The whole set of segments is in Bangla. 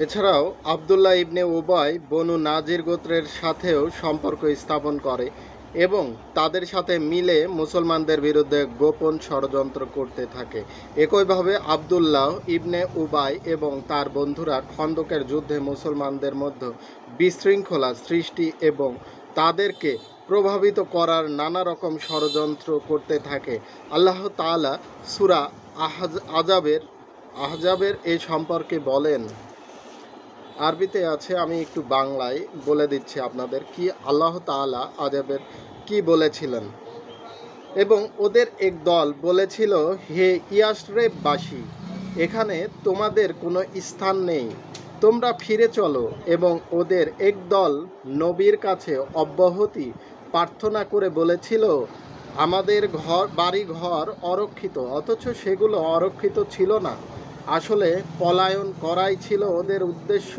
এছাড়াও আবদুল্লাহ ইবনে উবাই বনু নাজির গোত্রের সাথেও সম্পর্ক স্থাপন করে এবং তাদের সাথে মিলে মুসলমানদের বিরুদ্ধে গোপন ষড়যন্ত্র করতে থাকে। একইভাবে আবদুল্লাহ ইবনে উবাই এবং তার বন্ধুরা খন্দকের যুদ্ধে মুসলমানদের মধ্যে বিশৃঙ্খলা সৃষ্টি এবং তাদেরকে প্রভাবিত করার নানা রকম ষড়যন্ত্র করতে থাকে। আল্লাহ তাআলা সূরা আহজাবের এই সম্পর্কে বলেন, আরবিতে আছে, আমি একটু বাংলায় বলে দিচ্ছি আপনাদের কি আল্লাহ তাআলা আযাবের কি বলেছিলেন। এবং ওদের এক দল বলেছিল, হে ইয়াসরেববাসী, এখানে তোমাদের কোনো স্থান নেই, তোমরা ফিরে চলো। এবং ওদের এক দল নবীর কাছে অব্যাহতি প্রার্থনা করে বলেছিল, আমাদের বাড়ি ঘর অরক্ষিত, অথচ সেগুলো অরক্ষিত ছিল না। আসলে পলায়ন করাই ছিল ওদের উদ্দেশ্য।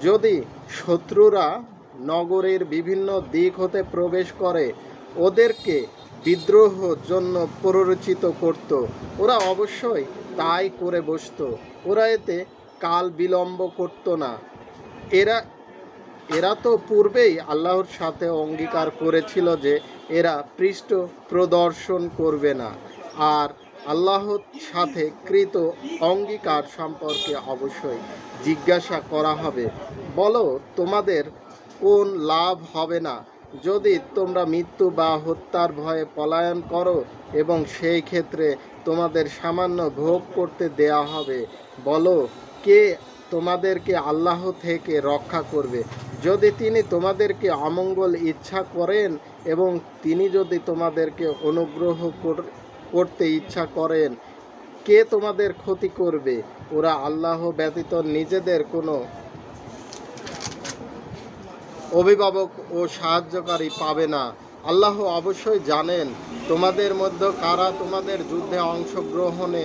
যদি শত্রুরা নগরের বিভিন্ন দিক হতে প্রবেশ করে ওদেরকে বিদ্রোহের জন্য প্ররোচিত করত, ওরা অবশ্যই তাই করে বসত। ওরা এতে কাল বিলম্ব করত না। এরা এরা তো পূর্বেই আল্লাহর সাথে অঙ্গীকার করেছিল যে এরা পৃষ্ঠ প্রদর্শন করবে না, আর আল্লাহর সাথে কৃত অঙ্গীকার সম্পর্কে অবশ্যই জিজ্ঞাসা করা হবে। বলো, তোমাদের কোন লাভ হবে না যদি তোমরা মৃত্যু বা হত্যার ভয়ে পলায়ন করো এবং সেই ক্ষেত্রে তোমাদের সামান্য ভোগ করতে দেয়া হবে? বলো, কে তোমাদেরকে আল্লাহ থেকে রক্ষা করবে যদি তিনি তোমাদেরকে অমঙ্গল ইচ্ছা করেন, এবং তিনি যদি তোমাদেরকে অনুগ্রহ করতে ইচ্ছা করেন, কে তোমাদের ক্ষতি করবে? ওরা আল্লাহ ব্যতীত নিজেদের কোনো অভিভাবক ও সাহায্যকারী পাবে না। আল্লাহ অবশ্যই জানেন তোমাদের মধ্যে কারা তোমাদের যুদ্ধে অংশগ্রহণে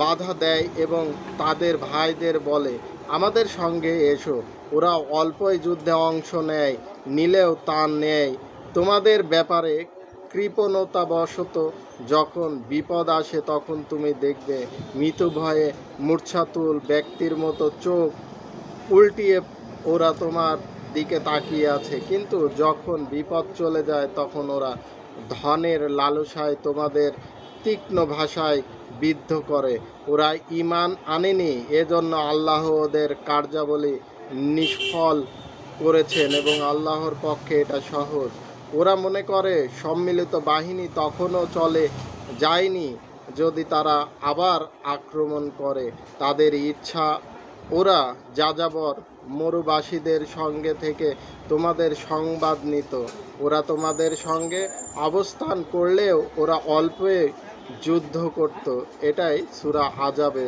বাধা দেয় এবং তাদের ভাইদের বলে, আমাদের সঙ্গে এসো। ওরা অল্পই যুদ্ধে অংশ নিলেও তা নেয় তোমাদের ব্যাপারে কৃপণতাবশত। যখন বিপদ আসে তখন তুমি দেখবে মৃত্যু ভয়ে মূর্ছাতুল ব্যক্তির মতো চোখ উল্টিয়ে ওরা তোমার দিকে তাকিয়ে আছে, কিন্তু যখন বিপদ চলে যায় তখন ওরা ধনের লালসায় তোমাদের তীক্ষ্ণ ভাষায় বিদ্ধ করে। ওরা ঈমান আনেনি, এজন্য আল্লাহ ওদের কার্যাবলী নিষ্ফল করেছেন এবং আল্লাহর পক্ষে এটা সহজ। ওরা মনে করে সম্মিলিত বাহিনী তখনও চলে যায়নি যদি তারা আবার আক্রমণ করে তাদের ইচ্ছা। ওরা যাযাবর মরুবাসীদের সঙ্গে থেকে তোমাদের সংবাদ নিত। ওরা তোমাদের সঙ্গে অবস্থান করলেও ওরা অল্পে যুদ্ধ করত। এটাই সূরা আহজাবে